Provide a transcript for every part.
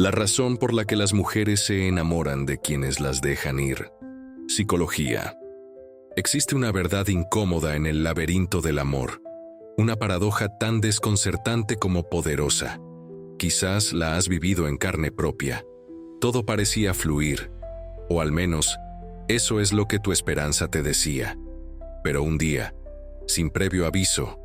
La razón por la que las mujeres se enamoran de quienes las dejan ir. Psicología. Existe una verdad incómoda en el laberinto del amor, una paradoja tan desconcertante como poderosa. Quizás la has vivido en carne propia. Todo parecía fluir, o al menos, eso es lo que tu esperanza te decía. Pero un día, sin previo aviso,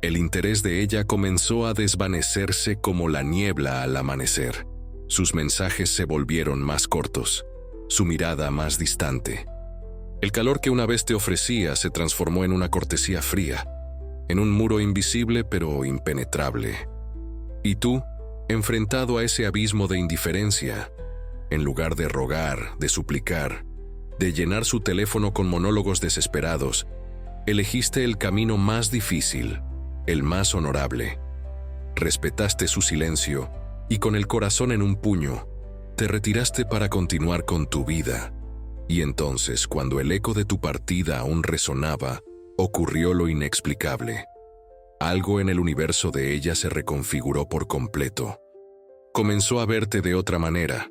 el interés de ella comenzó a desvanecerse como la niebla al amanecer. Sus mensajes se volvieron más cortos, su mirada más distante. El calor que una vez te ofrecía se transformó en una cortesía fría, en un muro invisible pero impenetrable. Y tú, enfrentado a ese abismo de indiferencia, en lugar de rogar, de suplicar, de llenar su teléfono con monólogos desesperados, elegiste el camino más difícil, el más honorable. Respetaste su silencio y con el corazón en un puño, te retiraste para continuar con tu vida. Y entonces, cuando el eco de tu partida aún resonaba, ocurrió lo inexplicable. Algo en el universo de ella se reconfiguró por completo. Comenzó a verte de otra manera,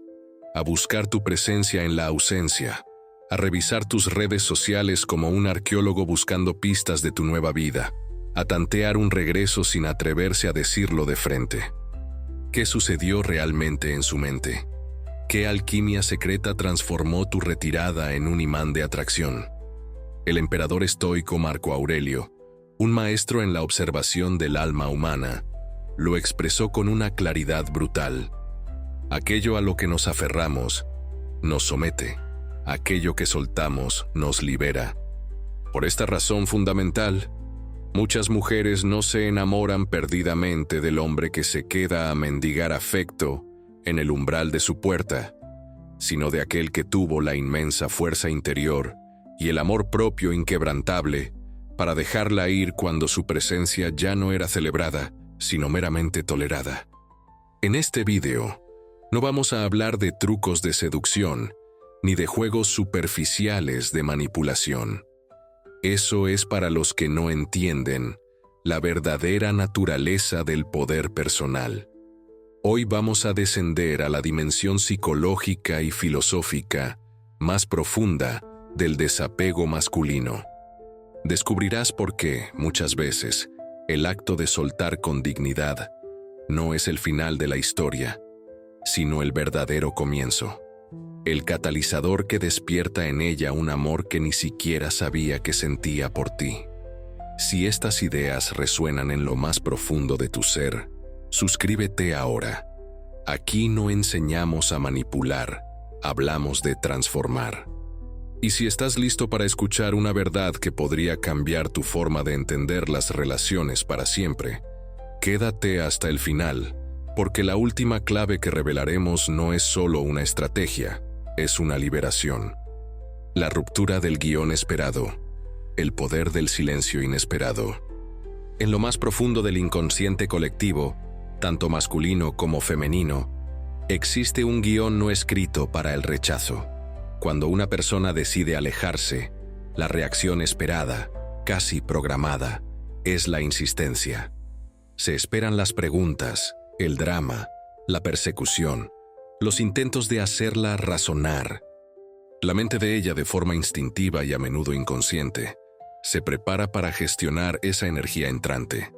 a buscar tu presencia en la ausencia, a revisar tus redes sociales como un arqueólogo buscando pistas de tu nueva vida, a tantear un regreso sin atreverse a decirlo de frente. ¿Qué sucedió realmente en su mente? ¿Qué alquimia secreta transformó tu retirada en un imán de atracción? El emperador estoico Marco Aurelio, un maestro en la observación del alma humana, lo expresó con una claridad brutal. Aquello a lo que nos aferramos nos somete, aquello que soltamos nos libera. Por esta razón fundamental, muchas mujeres no se enamoran perdidamente del hombre que se queda a mendigar afecto en el umbral de su puerta, sino de aquel que tuvo la inmensa fuerza interior y el amor propio inquebrantable para dejarla ir cuando su presencia ya no era celebrada, sino meramente tolerada. En este video, no vamos a hablar de trucos de seducción, ni de juegos superficiales de manipulación. Eso es para los que no entienden la verdadera naturaleza del poder personal. Hoy vamos a descender a la dimensión psicológica y filosófica más profunda del desapego masculino. Descubrirás por qué, muchas veces, el acto de soltar con dignidad no es el final de la historia, sino el verdadero comienzo. El catalizador que despierta en ella un amor que ni siquiera sabía que sentía por ti. Si estas ideas resuenan en lo más profundo de tu ser, suscríbete ahora. Aquí no enseñamos a manipular, hablamos de transformar. Y si estás listo para escuchar una verdad que podría cambiar tu forma de entender las relaciones para siempre, quédate hasta el final, porque la última clave que revelaremos no es solo una estrategia, es una liberación. La ruptura del guión esperado, el poder del silencio inesperado. En lo más profundo del inconsciente colectivo, tanto masculino como femenino, existe un guión no escrito para el rechazo. Cuando una persona decide alejarse, la reacción esperada, casi programada, es la insistencia. Se esperan las preguntas, el drama, la persecución, los intentos de hacerla razonar. La mente de ella, de forma instintiva y a menudo inconsciente, se prepara para gestionar esa energía entrante.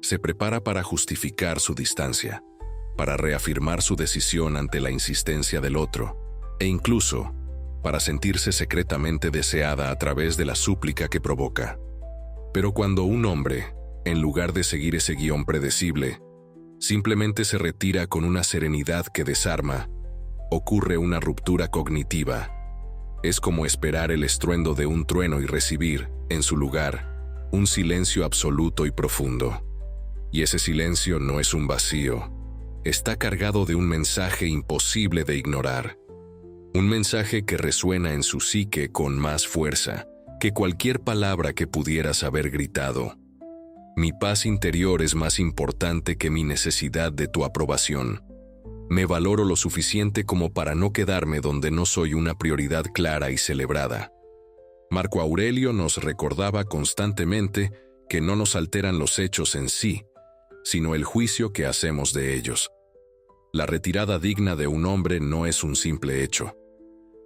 Se prepara para justificar su distancia, para reafirmar su decisión ante la insistencia del otro, e incluso para sentirse secretamente deseada a través de la súplica que provoca. Pero cuando un hombre, en lugar de seguir ese guión predecible, simplemente se retira con una serenidad que desarma, ocurre una ruptura cognitiva. Es como esperar el estruendo de un trueno y recibir, en su lugar, un silencio absoluto y profundo. Y ese silencio no es un vacío, está cargado de un mensaje imposible de ignorar. Un mensaje que resuena en su psique con más fuerza que cualquier palabra que pudieras haber gritado. Mi paz interior es más importante que mi necesidad de tu aprobación. Me valoro lo suficiente como para no quedarme donde no soy una prioridad clara y celebrada. Marco Aurelio nos recordaba constantemente que no nos alteran los hechos en sí, sino el juicio que hacemos de ellos. La retirada digna de un hombre no es un simple hecho.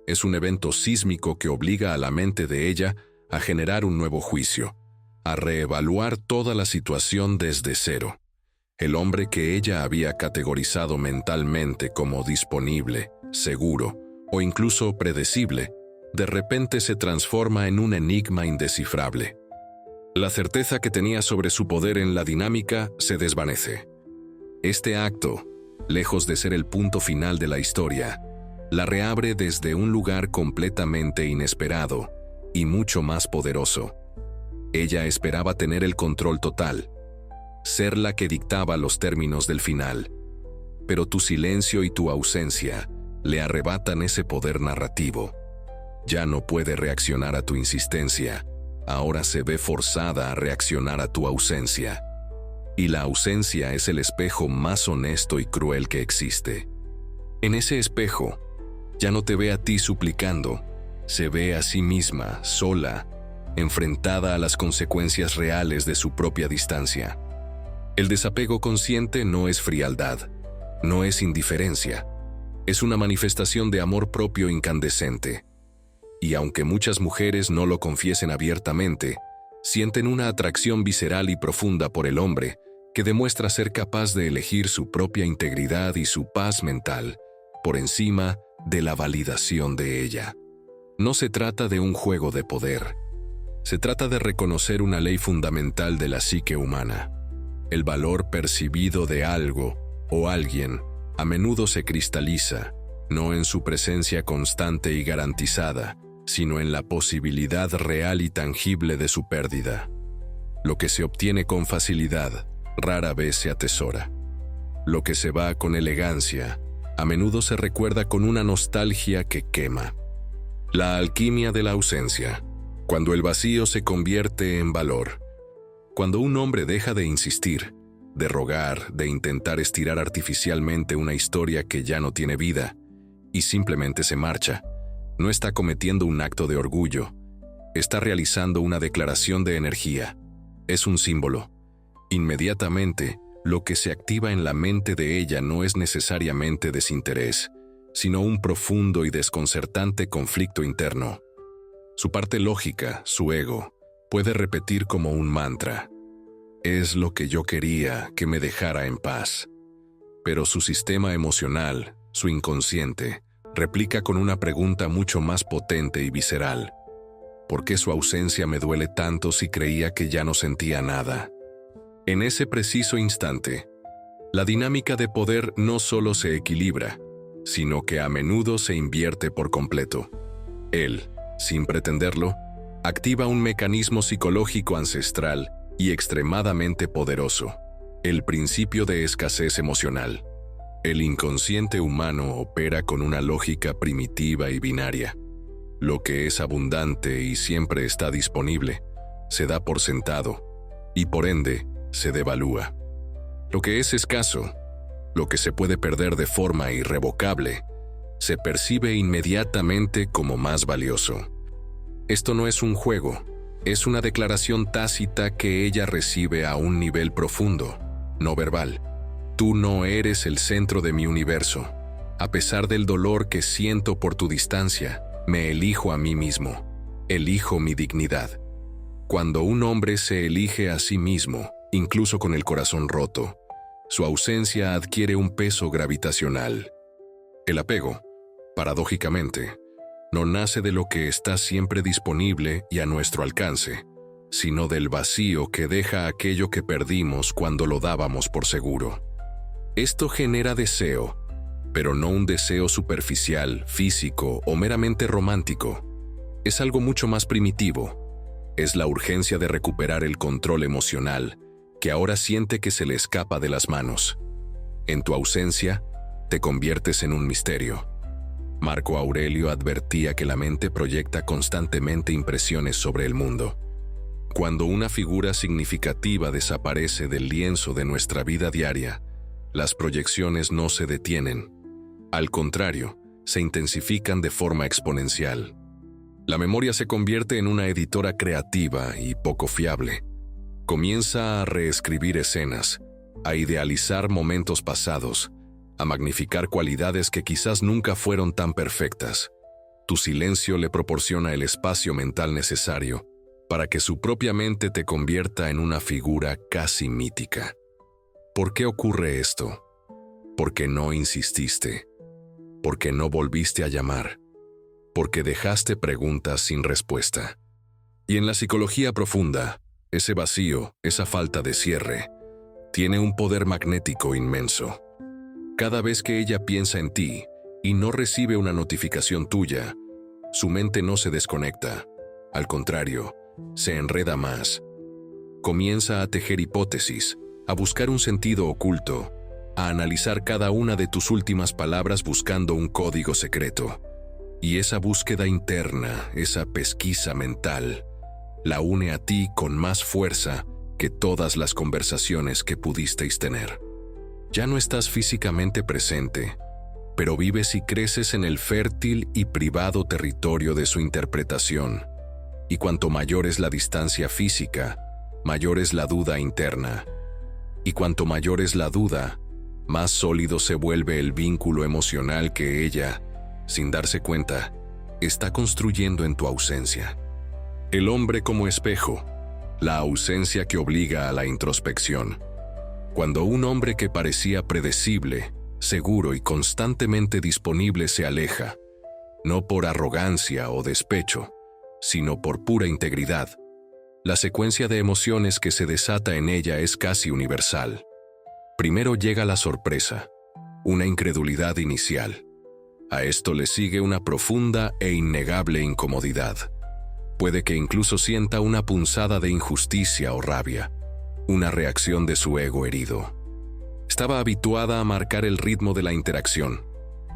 Es un evento sísmico que obliga a la mente de ella a generar un nuevo juicio, a reevaluar toda la situación desde cero. El hombre que ella había categorizado mentalmente como disponible, seguro o incluso predecible, de repente se transforma en un enigma indescifrable. La certeza que tenía sobre su poder en la dinámica se desvanece. Este acto, lejos de ser el punto final de la historia, la reabre desde un lugar completamente inesperado y mucho más poderoso. Ella esperaba tener el control total, ser la que dictaba los términos del final. Pero tu silencio y tu ausencia le arrebatan ese poder narrativo. Ya no puede reaccionar a tu insistencia, ahora se ve forzada a reaccionar a tu ausencia. Y la ausencia es el espejo más honesto y cruel que existe. En ese espejo, ya no te ve a ti suplicando, se ve a sí misma, sola, enfrentada a las consecuencias reales de su propia distancia. El desapego consciente no es frialdad, no es indiferencia, es una manifestación de amor propio incandescente. Y aunque muchas mujeres no lo confiesen abiertamente, sienten una atracción visceral y profunda por el hombre que demuestra ser capaz de elegir su propia integridad y su paz mental por encima de la validación de ella. No se trata de un juego de poder. Se trata de reconocer una ley fundamental de la psique humana. El valor percibido de algo o alguien a menudo se cristaliza, no en su presencia constante y garantizada, sino en la posibilidad real y tangible de su pérdida. Lo que se obtiene con facilidad, rara vez se atesora. Lo que se va con elegancia, a menudo se recuerda con una nostalgia que quema. La alquimia de la ausencia, cuando el vacío se convierte en valor. Cuando un hombre deja de insistir, de rogar, de intentar estirar artificialmente una historia que ya no tiene vida, y simplemente se marcha, no está cometiendo un acto de orgullo, está realizando una declaración de energía. Es un símbolo. Inmediatamente, lo que se activa en la mente de ella no es necesariamente desinterés, sino un profundo y desconcertante conflicto interno. Su parte lógica, su ego, puede repetir como un mantra: es lo que yo quería, que me dejara en paz. Pero su sistema emocional, su inconsciente, replica con una pregunta mucho más potente y visceral: ¿por qué su ausencia me duele tanto si creía que ya no sentía nada? En ese preciso instante, la dinámica de poder no solo se equilibra, sino que a menudo se invierte por completo. Él, sin pretenderlo, activa un mecanismo psicológico ancestral y extremadamente poderoso: el principio de escasez emocional. El inconsciente humano opera con una lógica primitiva y binaria. Lo que es abundante y siempre está disponible, se da por sentado, y por ende, se devalúa. Lo que es escaso, lo que se puede perder de forma irrevocable, se percibe inmediatamente como más valioso. Esto no es un juego, es una declaración tácita que ella recibe a un nivel profundo, no verbal. Tú no eres el centro de mi universo. A pesar del dolor que siento por tu distancia, me elijo a mí mismo. Elijo mi dignidad. Cuando un hombre se elige a sí mismo, incluso con el corazón roto, su ausencia adquiere un peso gravitacional. El apego, paradójicamente, no nace de lo que está siempre disponible y a nuestro alcance, sino del vacío que deja aquello que perdimos cuando lo dábamos por seguro. Esto genera deseo, pero no un deseo superficial, físico o meramente romántico. Es algo mucho más primitivo. Es la urgencia de recuperar el control emocional, que ahora siente que se le escapa de las manos. En tu ausencia, te conviertes en un misterio. Marco Aurelio advertía que la mente proyecta constantemente impresiones sobre el mundo. Cuando una figura significativa desaparece del lienzo de nuestra vida diaria, las proyecciones no se detienen. Al contrario, se intensifican de forma exponencial. La memoria se convierte en una editora creativa y poco fiable. Comienza a reescribir escenas, a idealizar momentos pasados, a magnificar cualidades que quizás nunca fueron tan perfectas. Tu silencio le proporciona el espacio mental necesario para que su propia mente te convierta en una figura casi mítica. ¿Por qué ocurre esto? Porque no insististe, porque no volviste a llamar, porque dejaste preguntas sin respuesta. Y en la psicología profunda, ese vacío, esa falta de cierre, tiene un poder magnético inmenso. Cada vez que ella piensa en ti y no recibe una notificación tuya, su mente no se desconecta. Al contrario, se enreda más. Comienza a tejer hipótesis, a buscar un sentido oculto, a analizar cada una de tus últimas palabras buscando un código secreto. Y esa búsqueda interna, esa pesquisa mental, la une a ti con más fuerza que todas las conversaciones que pudisteis tener. Ya no estás físicamente presente, pero vives y creces en el fértil y privado territorio de su interpretación. Y cuanto mayor es la distancia física, mayor es la duda interna. Y cuanto mayor es la duda, más sólido se vuelve el vínculo emocional que ella, sin darse cuenta, está construyendo en tu ausencia. El hombre como espejo, la ausencia que obliga a la introspección. Cuando un hombre que parecía predecible, seguro y constantemente disponible se aleja, no por arrogancia o despecho, sino por pura integridad, la secuencia de emociones que se desata en ella es casi universal. Primero llega la sorpresa, una incredulidad inicial. A esto le sigue una profunda e innegable incomodidad. Puede que incluso sienta una punzada de injusticia o rabia, una reacción de su ego herido. Estaba habituada a marcar el ritmo de la interacción,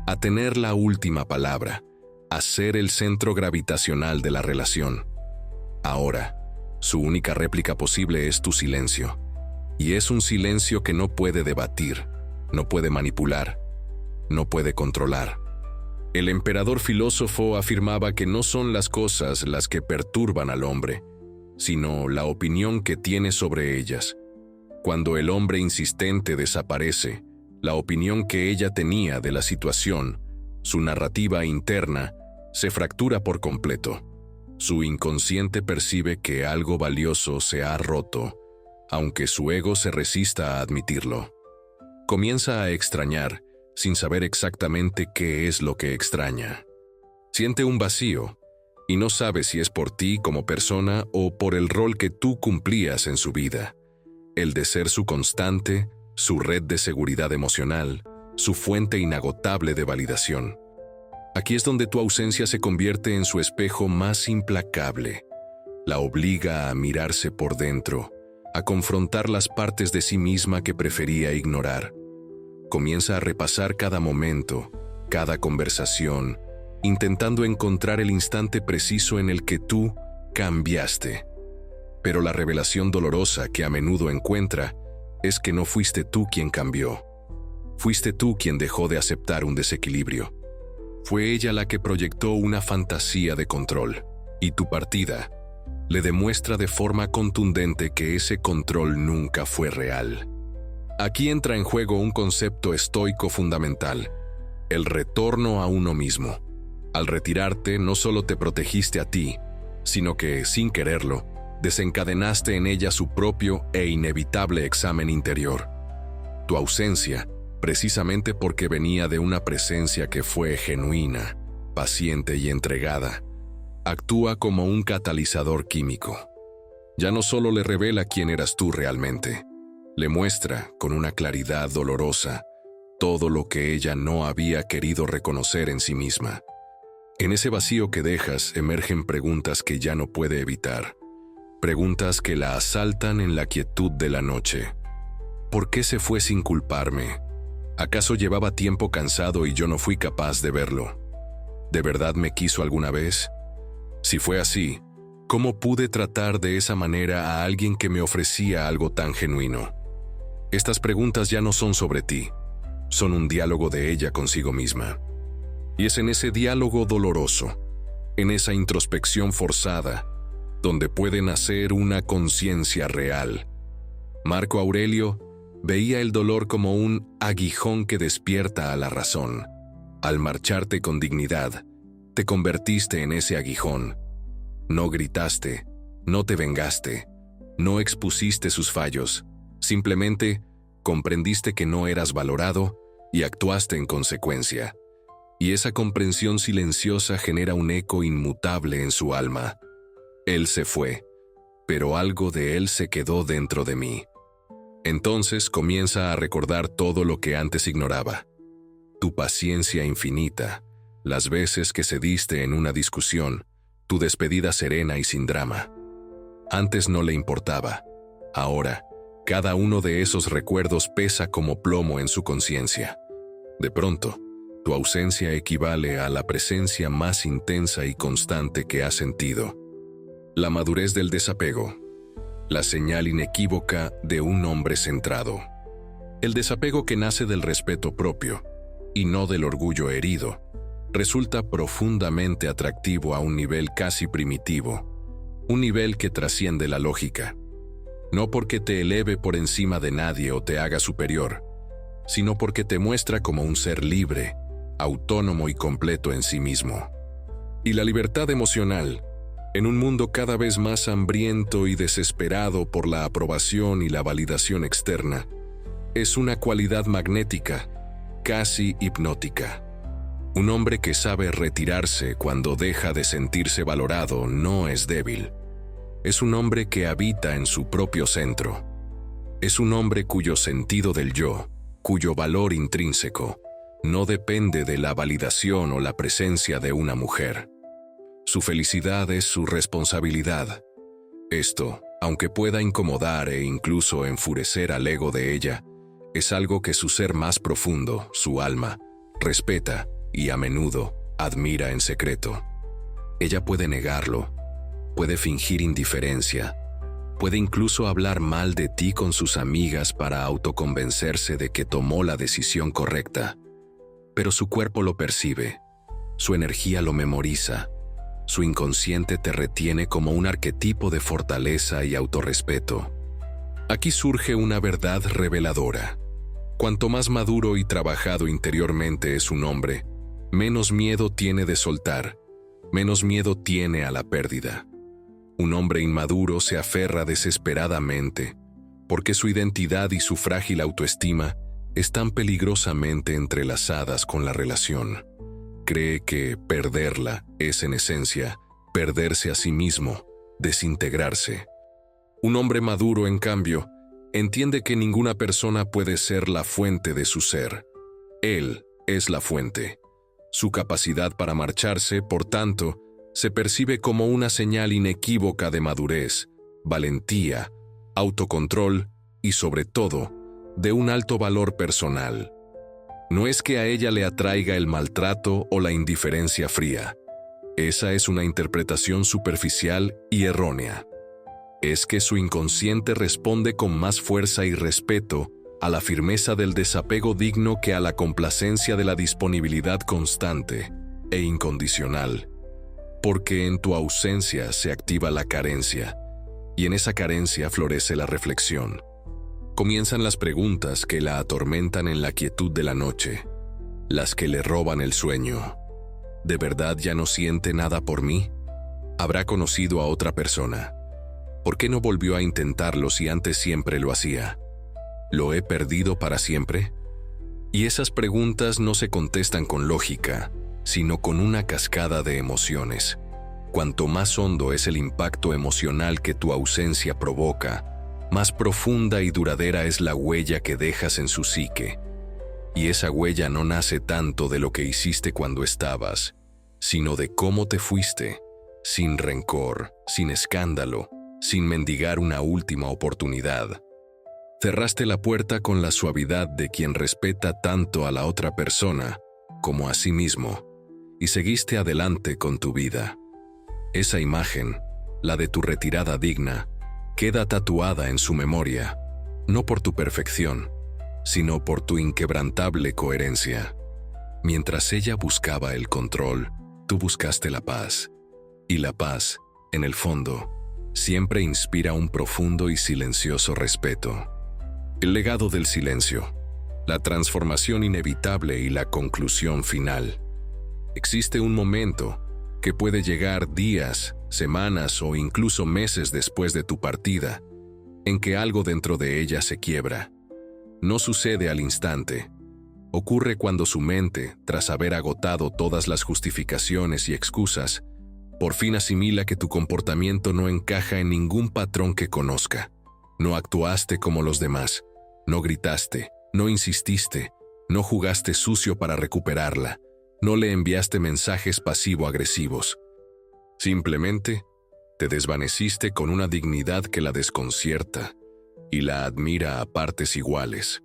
a tener la última palabra, a ser el centro gravitacional de la relación. Ahora, su única réplica posible es tu silencio. Y es un silencio que no puede debatir, no puede manipular, no puede controlar. El emperador filósofo afirmaba que no son las cosas las que perturban al hombre, sino la opinión que tiene sobre ellas. Cuando el hombre insistente desaparece, la opinión que ella tenía de la situación, su narrativa interna, se fractura por completo. Su inconsciente percibe que algo valioso se ha roto, aunque su ego se resista a admitirlo. Comienza a extrañar, sin saber exactamente qué es lo que extraña. Siente un vacío, y no sabe si es por ti como persona o por el rol que tú cumplías en su vida. El de ser su constante, su red de seguridad emocional, su fuente inagotable de validación. Aquí es donde tu ausencia se convierte en su espejo más implacable. La obliga a mirarse por dentro, a confrontar las partes de sí misma que prefería ignorar. Comienza a repasar cada momento, cada conversación, intentando encontrar el instante preciso en el que tú cambiaste. Pero la revelación dolorosa que a menudo encuentra es que no fuiste tú quien cambió. Fuiste tú quien dejó de aceptar un desequilibrio. Fue ella la que proyectó una fantasía de control, y tu partida le demuestra de forma contundente que ese control nunca fue real. Aquí entra en juego un concepto estoico fundamental: el retorno a uno mismo. Al retirarte, no solo te protegiste a ti, sino que, sin quererlo, desencadenaste en ella su propio e inevitable examen interior. Tu ausencia, precisamente porque venía de una presencia que fue genuina, paciente y entregada, actúa como un catalizador químico. Ya no solo le revela quién eras tú realmente, le muestra, con una claridad dolorosa, todo lo que ella no había querido reconocer en sí misma. En ese vacío que dejas emergen preguntas que ya no puede evitar, preguntas que la asaltan en la quietud de la noche. ¿Por qué se fue sin culparme? ¿Acaso llevaba tiempo cansado y yo no fui capaz de verlo? ¿De verdad me quiso alguna vez? Si fue así, ¿cómo pude tratar de esa manera a alguien que me ofrecía algo tan genuino? Estas preguntas ya no son sobre ti, son un diálogo de ella consigo misma. Y es en ese diálogo doloroso, en esa introspección forzada, donde puede nacer una conciencia real. Marco Aurelio Veía el dolor como un aguijón que despierta a la razón. Al marcharte con dignidad, te convertiste en ese aguijón. No gritaste, no te vengaste, no expusiste sus fallos. Simplemente comprendiste que no eras valorado y actuaste en consecuencia. Y esa comprensión silenciosa genera un eco inmutable en su alma. Él se fue, pero algo de él se quedó dentro de mí. Entonces comienza a recordar todo lo que antes ignoraba. Tu paciencia infinita, las veces que cediste en una discusión, tu despedida serena y sin drama. Antes no le importaba. Ahora, cada uno de esos recuerdos pesa como plomo en su conciencia. De pronto, tu ausencia equivale a la presencia más intensa y constante que has sentido. La madurez del desapego. La señal inequívoca de un hombre centrado. El desapego que nace del respeto propio, y no del orgullo herido, resulta profundamente atractivo a un nivel casi primitivo, un nivel que trasciende la lógica. No porque te eleve por encima de nadie o te haga superior, sino porque te muestra como un ser libre, autónomo y completo en sí mismo. Y la libertad emocional, en un mundo cada vez más hambriento y desesperado por la aprobación y la validación externa, es una cualidad magnética, casi hipnótica. Un hombre que sabe retirarse cuando deja de sentirse valorado no es débil. Es un hombre que habita en su propio centro. Es un hombre cuyo sentido del yo, cuyo valor intrínseco, no depende de la validación o la presencia de una mujer. Su felicidad es su responsabilidad. Esto, aunque pueda incomodar e incluso enfurecer al ego de ella, es algo que su ser más profundo, su alma, respeta y a menudo admira en secreto. Ella puede negarlo, puede fingir indiferencia, puede incluso hablar mal de ti con sus amigas para autoconvencerse de que tomó la decisión correcta. Pero su cuerpo lo percibe, su energía lo memoriza, su inconsciente te retiene como un arquetipo de fortaleza y autorrespeto. Aquí surge una verdad reveladora. Cuanto más maduro y trabajado interiormente es un hombre, menos miedo tiene de soltar, menos miedo tiene a la pérdida. Un hombre inmaduro se aferra desesperadamente, porque su identidad y su frágil autoestima están peligrosamente entrelazadas con la relación. Cree que perderla es en esencia perderse a sí mismo, desintegrarse. Un hombre maduro, en cambio, entiende que ninguna persona puede ser la fuente de su ser. Él es la fuente. Su capacidad para marcharse, por tanto, se percibe como una señal inequívoca de madurez, valentía, autocontrol y, sobre todo, de un alto valor personal. No es que a ella le atraiga el maltrato o la indiferencia fría. Esa es una interpretación superficial y errónea. Es que su inconsciente responde con más fuerza y respeto a la firmeza del desapego digno que a la complacencia de la disponibilidad constante e incondicional. Porque en tu ausencia se activa la carencia, y en esa carencia florece la reflexión. Comienzan las preguntas que la atormentan en la quietud de la noche, las que le roban el sueño. ¿De verdad ya no siente nada por mí? ¿Habrá conocido a otra persona? ¿Por qué no volvió a intentarlo si antes siempre lo hacía? ¿Lo he perdido para siempre? Y esas preguntas no se contestan con lógica, sino con una cascada de emociones. Cuanto más hondo es el impacto emocional que tu ausencia provoca, más profunda y duradera es la huella que dejas en su psique. Y esa huella no nace tanto de lo que hiciste cuando estabas, sino de cómo te fuiste, sin rencor, sin escándalo, sin mendigar una última oportunidad. Cerraste la puerta con la suavidad de quien respeta tanto a la otra persona como a sí mismo, y seguiste adelante con tu vida. Esa imagen, la de tu retirada digna, queda tatuada en su memoria, no por tu perfección, sino por tu inquebrantable coherencia. Mientras ella buscaba el control, tú buscaste la paz. Y la paz, en el fondo, siempre inspira un profundo y silencioso respeto. El legado del silencio, la transformación inevitable y la conclusión final. Existe un momento que puede llegar días, semanas o incluso meses después de tu partida, en que algo dentro de ella se quiebra. No sucede al instante. Ocurre cuando su mente, tras haber agotado todas las justificaciones y excusas, por fin asimila que tu comportamiento no encaja en ningún patrón que conozca. No actuaste como los demás, no gritaste, no insististe, no jugaste sucio para recuperarla, no le enviaste mensajes pasivo-agresivos. Simplemente te desvaneciste con una dignidad que la desconcierta y la admira a partes iguales.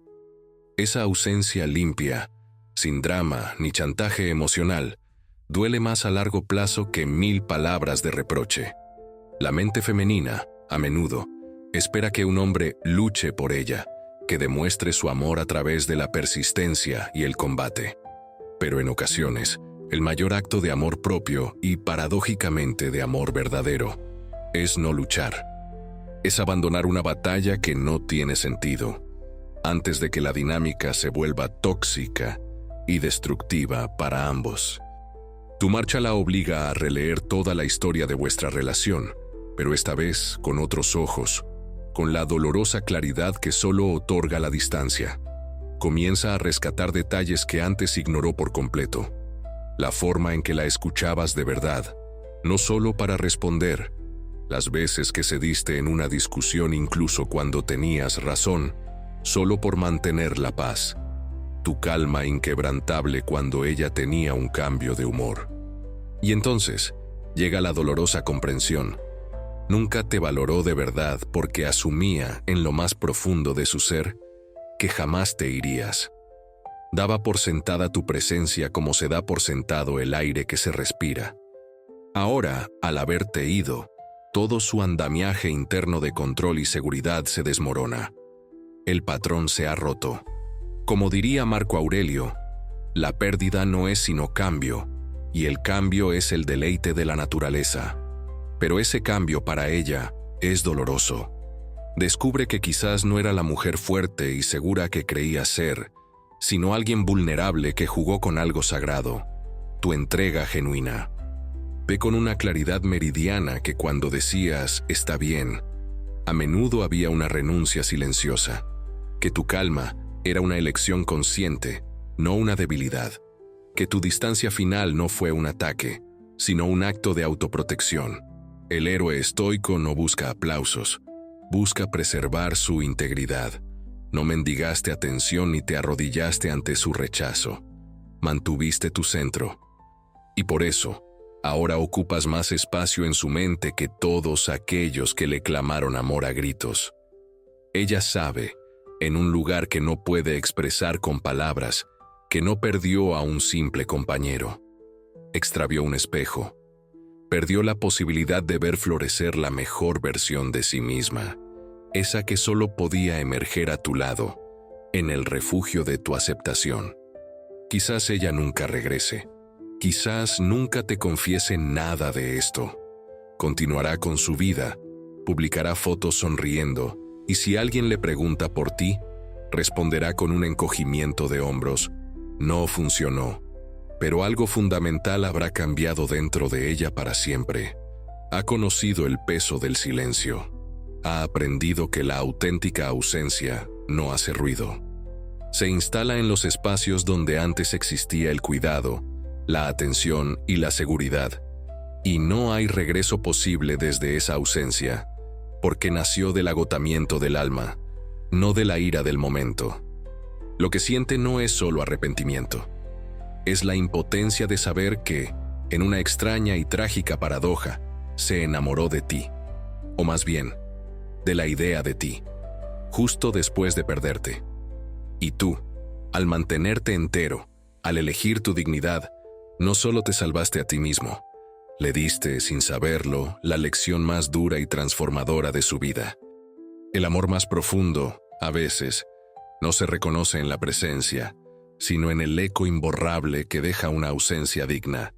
Esa ausencia limpia, sin drama ni chantaje emocional, duele más a largo plazo que 1000 palabras de reproche. La mente femenina, a menudo, espera que un hombre luche por ella, que demuestre su amor a través de la persistencia y el combate. Pero en ocasiones, el mayor acto de amor propio y, paradójicamente, de amor verdadero, es no luchar. Es abandonar una batalla que no tiene sentido, antes de que la dinámica se vuelva tóxica y destructiva para ambos. Tu marcha la obliga a releer toda la historia de vuestra relación, pero esta vez con otros ojos, con la dolorosa claridad que solo otorga la distancia. Comienza a rescatar detalles que antes ignoró por completo. La forma en que la escuchabas de verdad, no solo para responder, las veces que cediste en una discusión incluso cuando tenías razón, solo por mantener la paz. Tu calma inquebrantable cuando ella tenía un cambio de humor. Y entonces, llega la dolorosa comprensión. Nunca te valoró de verdad porque asumía en lo más profundo de su ser que jamás te irías. Daba por sentada tu presencia como se da por sentado el aire que se respira. Ahora, al haberte ido, todo su andamiaje interno de control y seguridad se desmorona. El patrón se ha roto. Como diría Marco Aurelio, la pérdida no es sino cambio, y el cambio es el deleite de la naturaleza. Pero ese cambio para ella es doloroso. Descubre que quizás no era la mujer fuerte y segura que creía ser, sino alguien vulnerable que jugó con algo sagrado, tu entrega genuina. Ve con una claridad meridiana que cuando decías «está bien», a menudo había una renuncia silenciosa, que tu calma era una elección consciente, no una debilidad, que tu distancia final no fue un ataque, sino un acto de autoprotección. El héroe estoico no busca aplausos, busca preservar su integridad. No mendigaste atención ni te arrodillaste ante su rechazo. Mantuviste tu centro. Y por eso, ahora ocupas más espacio en su mente que todos aquellos que le clamaron amor a gritos. Ella sabe, en un lugar que no puede expresar con palabras, que no perdió a un simple compañero. Extravió un espejo. Perdió la posibilidad de ver florecer la mejor versión de sí misma, esa que solo podía emerger a tu lado, en el refugio de tu aceptación. Quizás ella nunca regrese. Quizás nunca te confiese nada de esto. Continuará con su vida, publicará fotos sonriendo, y si alguien le pregunta por ti, responderá con un encogimiento de hombros. No funcionó, pero algo fundamental habrá cambiado dentro de ella para siempre. Ha conocido el peso del silencio. Ha aprendido que la auténtica ausencia no hace ruido. Se instala en los espacios donde antes existía el cuidado, la atención y la seguridad, y no hay regreso posible desde esa ausencia, porque nació del agotamiento del alma, no de la ira del momento. Lo que siente no es solo arrepentimiento, es la impotencia de saber que, en una extraña y trágica paradoja, se enamoró de ti, o más bien, de la idea de ti, justo después de perderte. Y tú, al mantenerte entero, al elegir tu dignidad, no solo te salvaste a ti mismo, le diste, sin saberlo, la lección más dura y transformadora de su vida. El amor más profundo, a veces, no se reconoce en la presencia, sino en el eco imborrable que deja una ausencia digna.